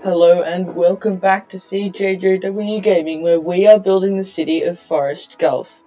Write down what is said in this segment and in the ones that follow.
Hello and welcome back to CJJW Gaming, where we are building the city of Forest Gulf.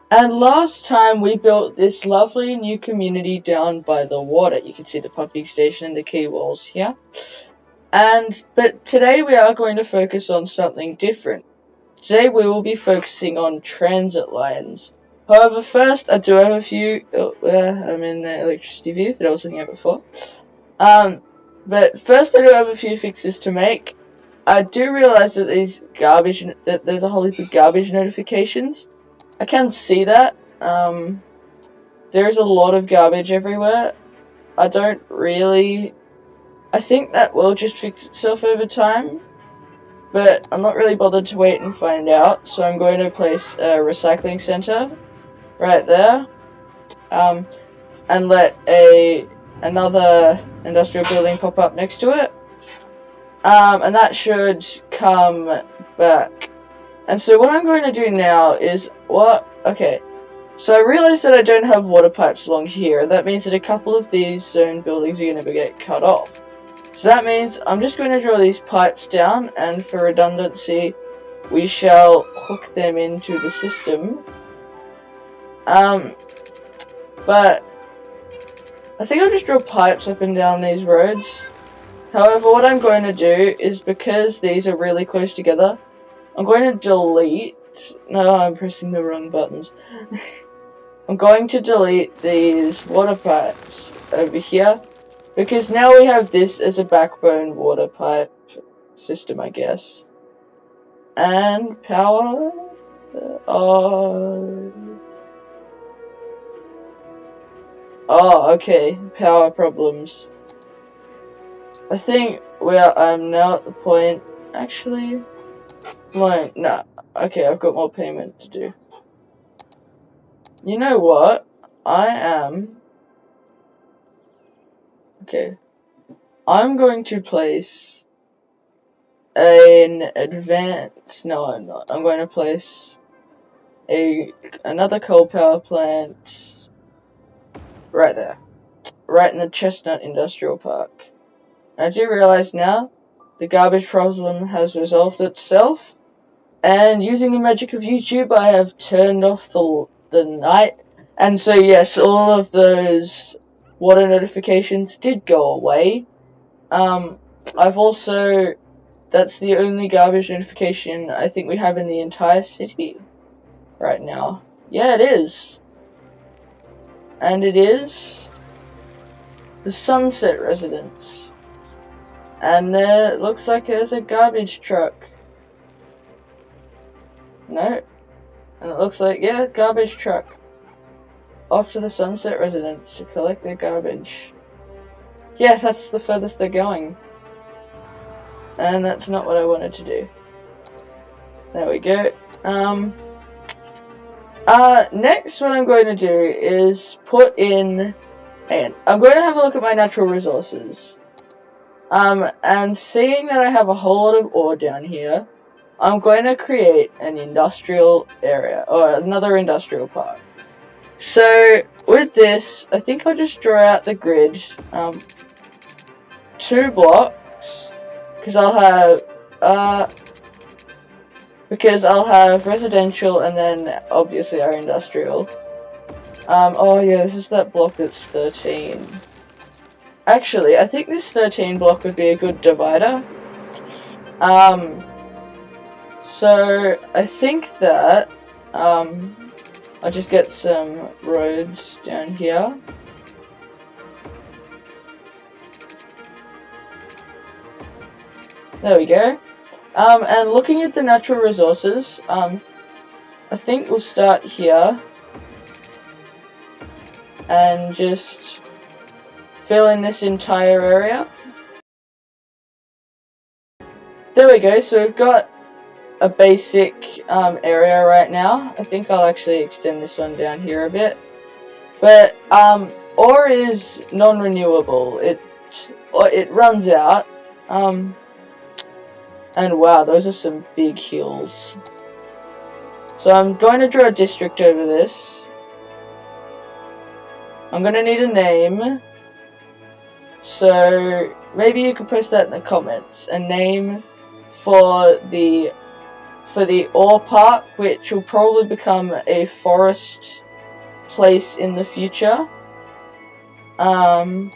And last time we built this lovely new community down by the water. You can see the pumping station and the quay walls here. But today we are going to focus on something different. Today we will be focusing on transit lines. However, first I do have a few. I'm in the electricity view that I was looking at before. But first I do have a few fixes to make. I do realise that there's a whole heap of garbage notifications. I can see that. There's a lot of garbage everywhere. I think that will just fix itself over time. But I'm not really bothered to wait and find out, so I'm going to place a recycling centre right there. And let another industrial building pop up next to it. And that should come back. And so what I'm going to do now is so I realized that I don't have water pipes along here, and that means that a couple of these zone buildings are going to get cut off. So that means I'm just going to draw these pipes down, and for redundancy we shall hook them into the system. But I think I'll just draw pipes up and down these roads. However, what I'm going to do is, because these are really close together, I'm going to delete... No, I'm pressing the wrong buttons. I'm going to delete these water pipes over here, because now we have this as a backbone water pipe system, I guess. And power... Oh, okay. Power problems. I think I'm now at the point... Actually... No. Okay, I've got more payment to do. You know what? Okay. I'm going to place an advanced... No, I'm not. I'm going to place another coal power plant right there. Right in the Chestnut Industrial Park. And I do realize now the garbage problem has resolved itself, and using the magic of YouTube I have turned off the night, and so yes, all of those water notifications did go away. That's the only garbage notification I think we have in the entire city right now. Yeah, it is. And it is the Sunset Residence. And there looks like there's a garbage truck. No. And it looks like, yeah, garbage truck. Off to the Sunset Residence to collect their garbage. Yeah, that's the furthest they're going. And that's not what I wanted to do. There we go. Next what I'm going to do is put in... And I'm going to have a look at my natural resources. And seeing that I have a whole lot of ore down here, I'm going to create an industrial area, or another industrial park. So, with this, I think I'll just draw out the grid, 2 blocks, because I'll have residential and then, obviously, our industrial. Oh yeah, this is that block that's 13. Actually, I think this 13 block would be a good divider. So I think that I'll just get some roads down here. There we go. And looking at the natural resources, I think we'll start here and just fill in this entire area. There we go, so we've got a basic area right now. I think I'll actually extend this one down here a bit. But ore is non-renewable. It runs out. And wow, those are some big hills. So I'm going to draw a district over this. I'm going to need a name. So maybe you could post that in the comments. A name for the ore park, which will probably become a forest place in the future. But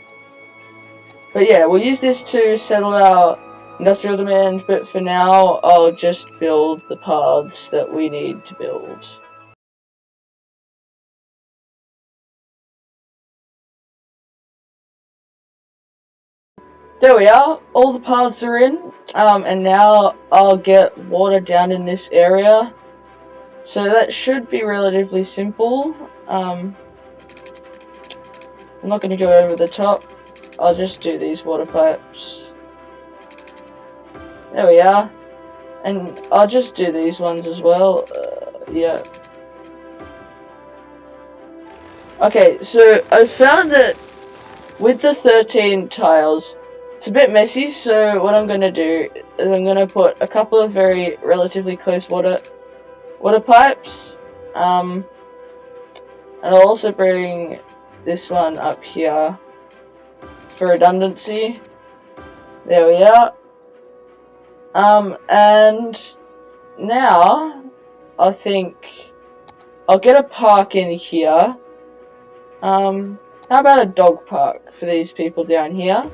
yeah, we'll use this to settle our industrial demand, but for now I'll just build the paths that we need to build. There we are, all the paths are in, and now I'll get water down in this area. So that should be relatively simple. I'm not going to go over the top, I'll just do these water pipes. There we are. And I'll just do these ones as well. Yeah. Okay, so I found that with the 13 tiles, it's a bit messy, so what I'm going to do is I'm going to put a couple of very relatively close water pipes. And I'll also bring this one up here for redundancy. There we are. And now I think I'll get a park in here. How about a dog park for these people down here?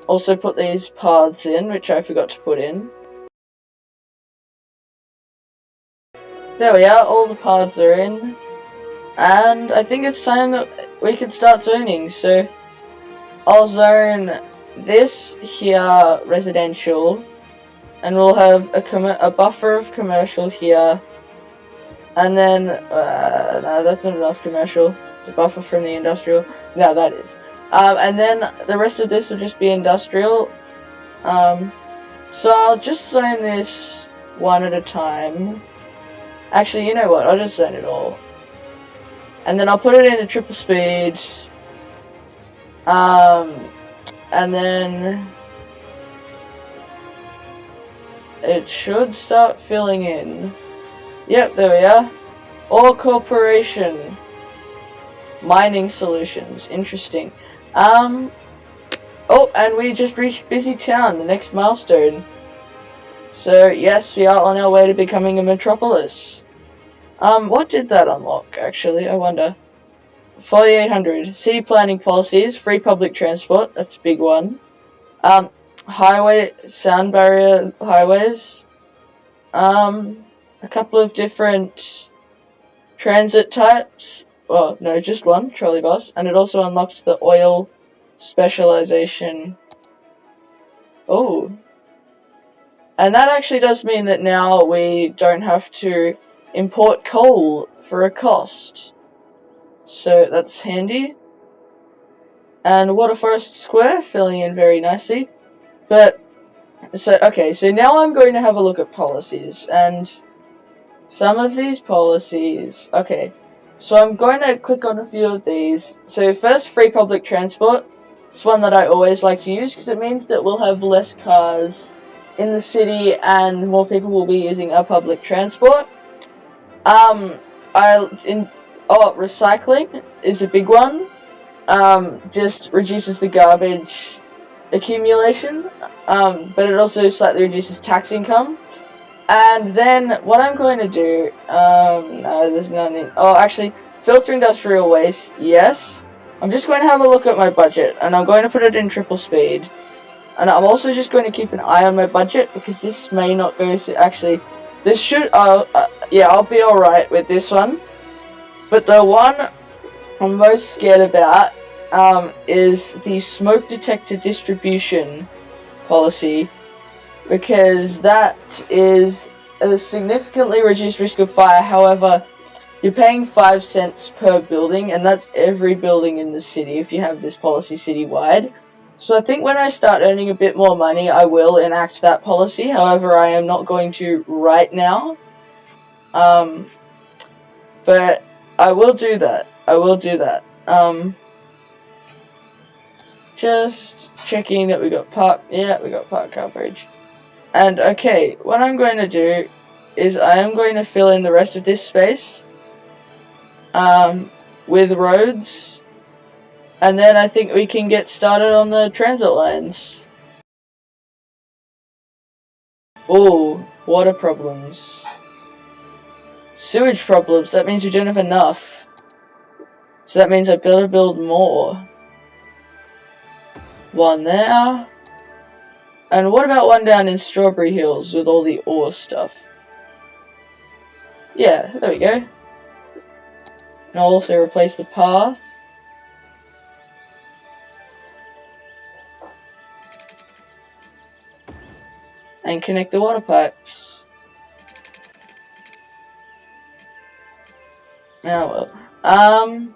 Also put these paths in, which I forgot to put in. There we are, all the paths are in. And I think it's time that we can start zoning, so I'll zone this here residential, and we'll have a buffer of commercial here, and then, no, that's not enough commercial, to buffer from the industrial, no, that is, and then the rest of this will just be industrial, so I'll just zone this one at a time. Actually, you know what, I'll just zone it all. And then I'll put it into triple speed. And then it should start filling in. Yep, there we are. Ore Corporation. Mining solutions. Interesting. Oh, and we just reached Busy Town, the next milestone. So, yes, we are on our way to becoming a metropolis. What did that unlock, actually? I wonder. 4800. City planning policies, free public transport, that's a big one. Highway, sound barrier highways. A couple of different transit types. Well, no, just one, trolley bus. And it also unlocks the oil specialization. Oh. And that actually does mean that now we don't have to import coal for a cost. So that's handy. And Water Forest Square filling in very nicely. But, so, okay, so now I'm going to have a look at policies. And some of these policies, okay. So I'm going to click on a few of these. So first, free public transport. It's one that I always like to use because it means that we'll have less cars in the city and more people will be using our public transport. Recycling is a big one. Just reduces the garbage accumulation, but it also slightly reduces tax income. And then what I'm going to do, no, there's no need. Oh, actually, filter industrial waste, yes. I'm just going to have a look at my budget, and I'm going to put it in triple speed. And I'm also just going to keep an eye on my budget, because this may not go so, actually, this should, yeah, I'll be alright with this one. But the one I'm most scared about, is the smoke detector distribution policy, because that is a significantly reduced risk of fire. However, you're paying 5 cents per building, and that's every building in the city if you have this policy citywide. So I think when I start earning a bit more money, I will enact that policy. However, I am not going to right now. But I will do that. I will do that. Just checking that we got park. Yeah, we got park coverage. And okay, what I'm going to do is I am going to fill in the rest of this space with roads. And then I think we can get started on the transit lines. Oh, water problems. Sewage problems, that means we don't have enough. So that means I better build more. One there. And what about one down in Strawberry Hills with all the ore stuff? Yeah, there we go. And I'll also replace the path. And connect the water pipes. Oh well.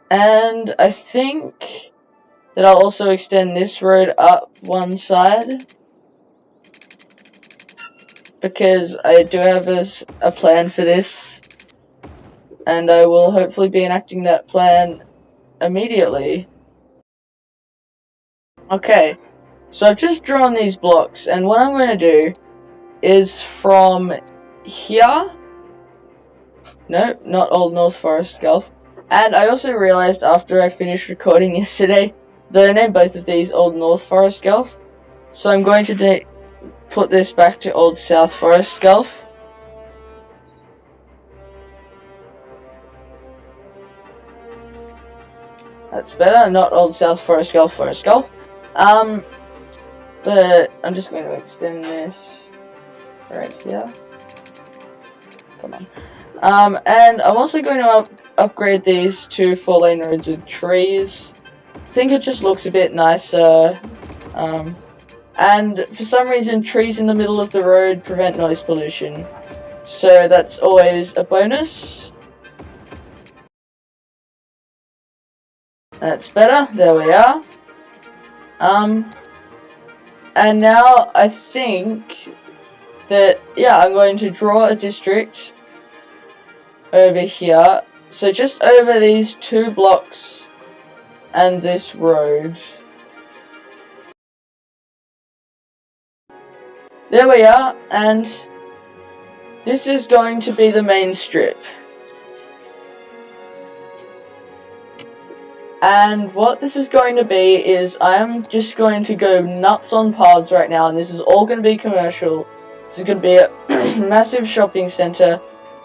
And I think that I'll also extend this road up one side. Because I do have a plan for this. And I will hopefully be enacting that plan immediately. Okay, so I've just drawn these blocks, and what I'm going to do is from here. No, not Old North Forest Gulf. And I also realized after I finished recording yesterday that I named both of these Old North Forest Gulf. So I'm going to put this back to Old South Forest Gulf. That's better, not Old South Forest Gulf, Forest Gulf. But I'm just going to extend this right here. Come on. And I'm also going to upgrade these to 4-lane roads with trees. I think it just looks a bit nicer. And for some reason, trees in the middle of the road prevent noise pollution. So that's always a bonus. That's better. There we are. And now I think that, yeah, I'm going to draw a district over here. So just over these 2 blocks and this road. There we are, and this is going to be the main strip. And what this is going to be is I'm just going to go nuts on paths right now, and this is all going to be commercial. This is going to be a massive shopping center,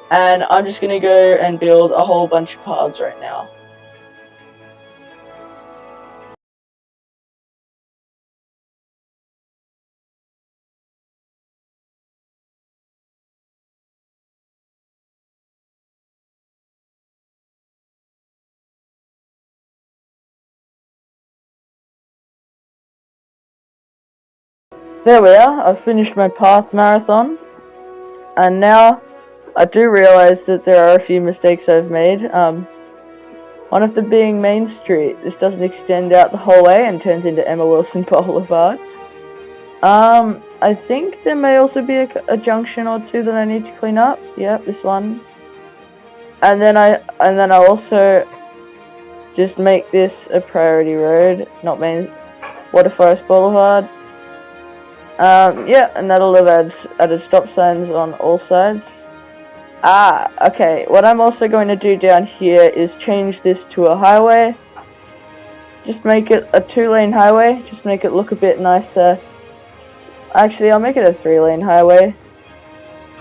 and I'm just going to go and build a whole bunch of paths right now. There we are, I've finished my path marathon, and now I do realize that there are a few mistakes I've made. One of them being Main Street. This doesn't extend out the whole way and turns into Emma Wilson Boulevard. I think there may also be a junction or two that I need to clean up. Yep, this one. And then I'll also just make this a priority road, not Main Water Forest Boulevard. Yeah, and that'll have added stop signs on all sides. Okay, what I'm also going to do down here is change this to a highway. Just make it a 2-lane highway, just make it look a bit nicer. Actually, I'll make it a 3-lane highway,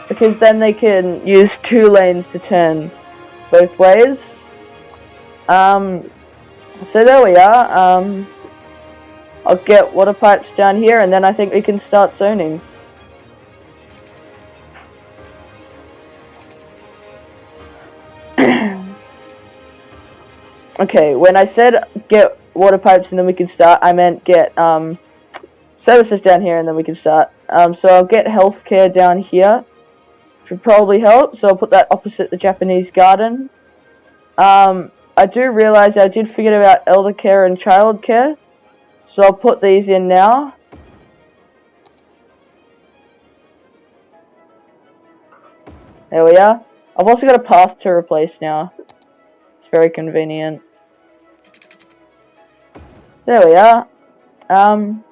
because then they can use 2 lanes to turn both ways. So there we are. I'll get water pipes down here, and then I think we can start zoning. Okay, when I said get water pipes and then we can start, I meant get services down here and then we can start. So I'll get healthcare down here. Should probably help, so I'll put that opposite the Japanese garden. I do realize I did forget about elder care and child care. So I'll put these in now. There we are. I've also got a path to replace now. It's very convenient. There we are. And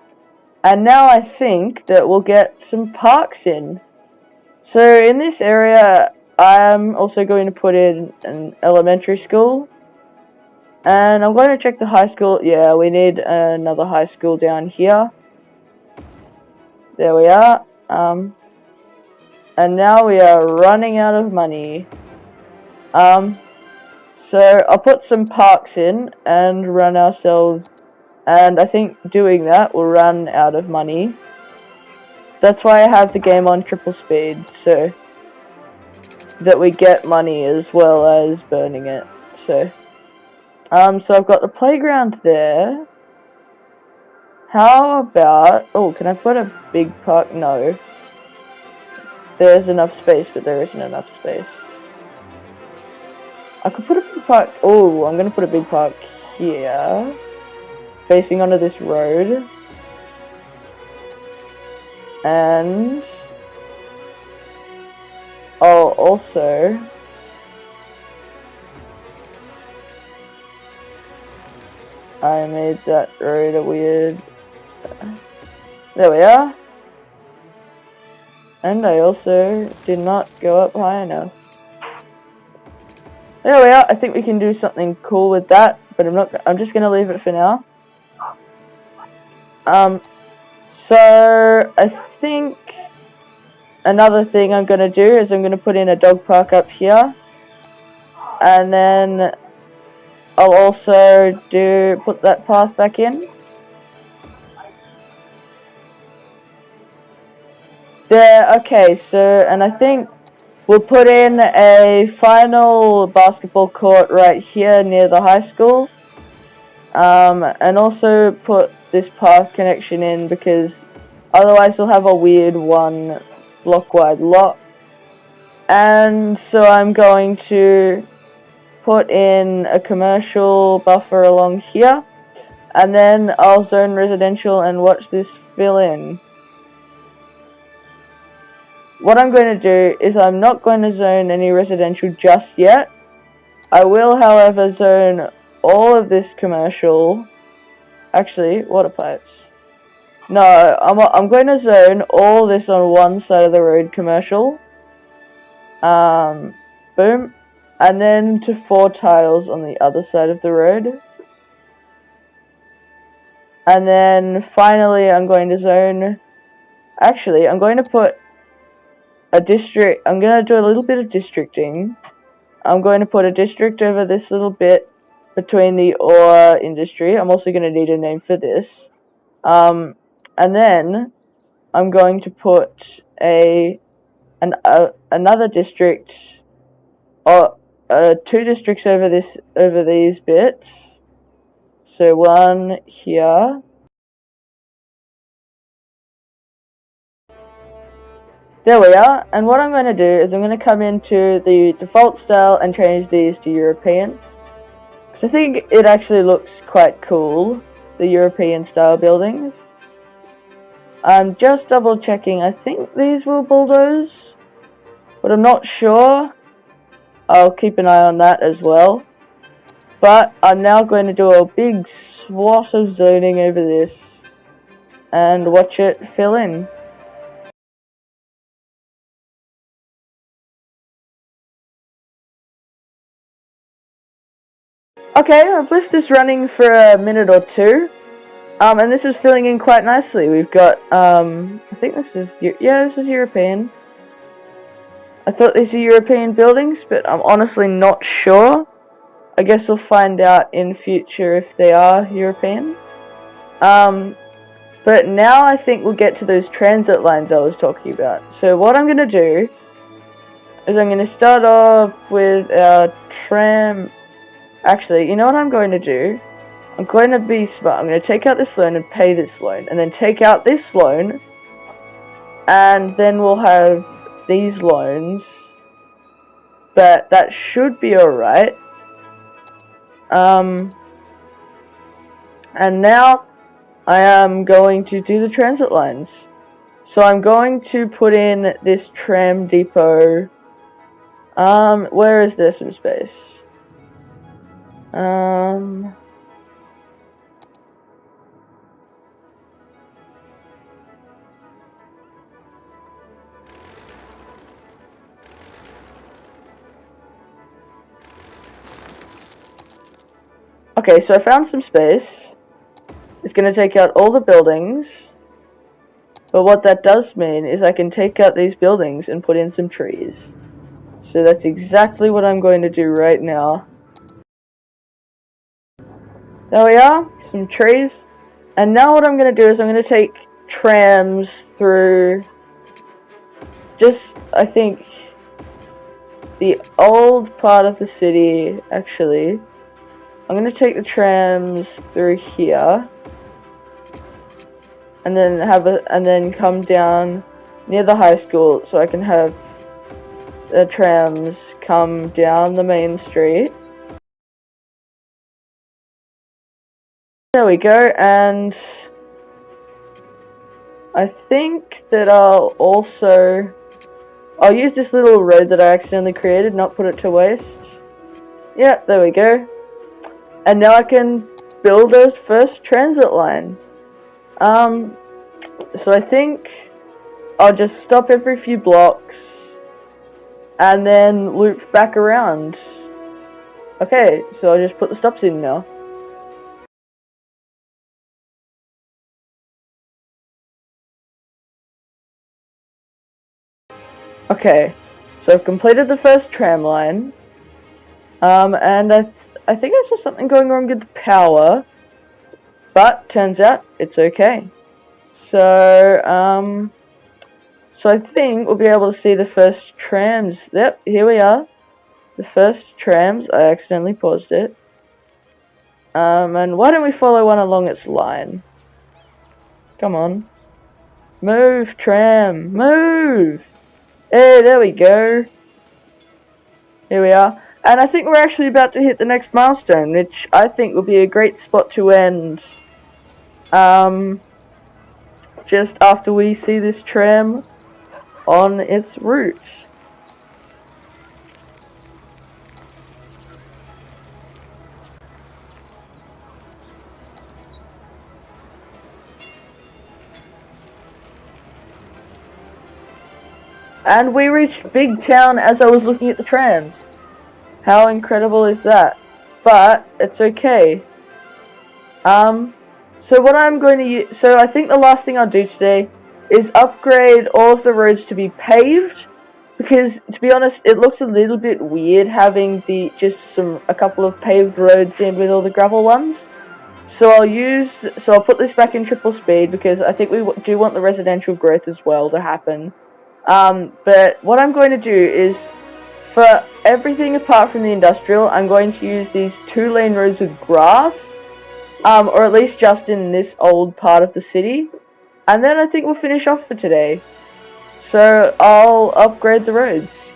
now I think that we'll get some parks in. So in this area, I'm also going to put in an elementary school. And I'm going to check the high school. Yeah, we need another high school down here. There we are. And now we are running out of money. So I'll put some parks in and run ourselves. And I think doing that will run out of money. That's why I have the game on triple speed, so that we get money as well as burning it. So I've got the playground there. How about, oh, can I put a big park? No. There's enough space, but there isn't enough space. I could put a big park, oh, I'm gonna put a big park here, facing onto this road. And I'll also I made that road a weird. There we are. And I also did not go up high enough. There we are. I think we can do something cool with that, but I'm just gonna leave it for now. So I think another thing I'm gonna do is I'm gonna put in a dog park up here, and then I'll also put that path back in. There, okay, so, and I think we'll put in a final basketball court right here near the high school. And also put this path connection in because otherwise we'll have a weird 1 block wide lot. And so I'm going to put in a commercial buffer along here, and then I'll zone residential and watch this fill in. What I'm going to do is I'm not going to zone any residential just yet. I will, however, zone all of this commercial. Actually, water pipes. No, I'm going to zone all this on one side of the road commercial. Boom. And then to 4 tiles on the other side of the road. And then finally I'm going to zone. Actually, I'm going to put a district. I'm going to do a little bit of districting. I'm going to put a district over this little bit between the ore industry. I'm also going to need a name for this. And then I'm going to put another district, or 2 districts over these bits. So 1 here. There we are. And what I'm going to do is I'm going to come into the default style and change these to European. Because I think it actually looks quite cool, the European style buildings. I'm just double checking. I think these will bulldoze, but I'm not sure. I'll keep an eye on that as well. But I'm now going to do a big swath of zoning over this and watch it fill in. Okay, I've left this running for a minute or 2. And this is filling in quite nicely. We've got, I think this is European. I thought these are European buildings, but I'm honestly not sure. I guess we'll find out in future if they are European. But now I think we'll get to those transit lines I was talking about. So what I'm going to do is I'm going to start off with our tram. Actually, you know what I'm going to do? I'm going to be smart. I'm going to take out this loan and pay this loan, and then take out this loan, and then we'll have these loans. But that should be alright. And now I am going to do the transit lines. So I'm going to put in this tram depot. Where is there some space? Okay, so I found some space. It's going to take out all the buildings. But what that does mean is I can take out these buildings and put in some trees. So that's exactly what I'm going to do right now. There we are, some trees. And now what I'm going to do is I'm going to take trams through just, I think, the old part of the city, actually. I'm going to take the trams through here. And then come down near the high school so I can have the trams come down the main street. There we go, and I think that I'll use this little road that I accidentally created, not put it to waste. Yep, there we go. And now I can build a first transit line. So I think I'll just stop every few blocks and then loop back around. Okay, so I'll just put the stops in now. Okay, so I've completed the first tram line. And I think I saw something going wrong with the power, but turns out it's okay. So, so I think we'll be able to see the first trams. Yep, here we are. The first trams. I accidentally paused it. And why don't we follow one along its line? Come on. Move, tram. Move! Hey, there we go. Here we are. And I think we're actually about to hit the next milestone, which I think will be a great spot to end. Just after we see this tram on its route. And we reached Big Town as I was looking at the trams. How incredible is that? But it's okay. So what I'm going to use, so I think the last thing I'll do today is upgrade all of the roads to be paved, because to be honest, it looks a little bit weird having a couple of paved roads in with all the gravel ones. So I'll put this back in triple speed because I think we do want the residential growth as well to happen. But what I'm going to do is, for everything apart from the industrial, I'm going to use these 2-lane roads with grass, or at least just in this old part of the city. And then I think we'll finish off for today. So I'll upgrade the roads.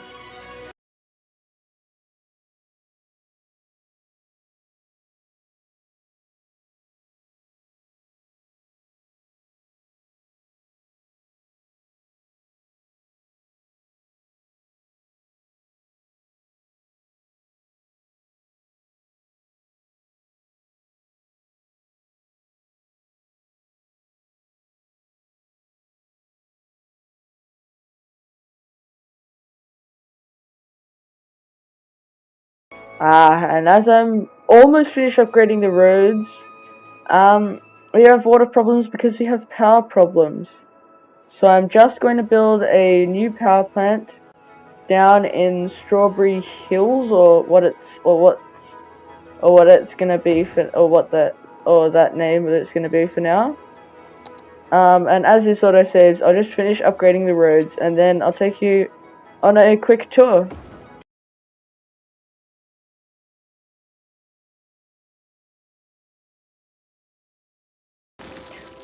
And as I'm almost finished upgrading the roads, we have water problems because we have power problems. So I'm just going to build a new power plant down in Strawberry Hills, or that name that it's gonna be for now. And as this auto saves, I'll just finish upgrading the roads, and then I'll take you on a quick tour.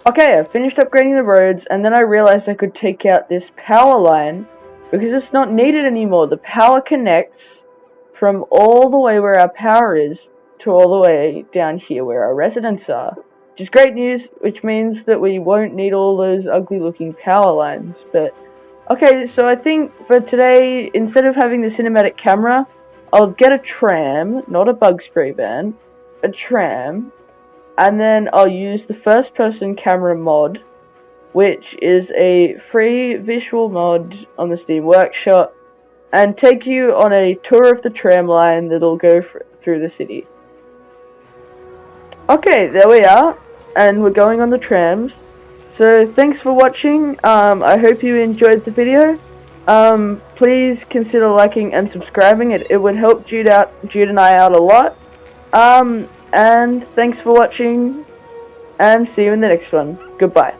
Okay, I finished upgrading the roads, and then I realized I could take out this power line because it's not needed anymore. The power connects from all the way where our power is to all the way down here where our residents are. Which is great news, which means that we won't need all those ugly looking power lines. But okay, so I think for today, instead of having the cinematic camera, I'll get a tram, not a bug spray van, a tram. And then I'll use the first person camera mod, which is a free visual mod on the Steam Workshop, and take you on a tour of the tram line that'll go through the city. Okay, there we are, and we're going on the trams. So thanks for watching. I hope you enjoyed the video. Please consider liking and subscribing. It would help Jude and I out a lot. And thanks for watching, and see you in the next one. Goodbye.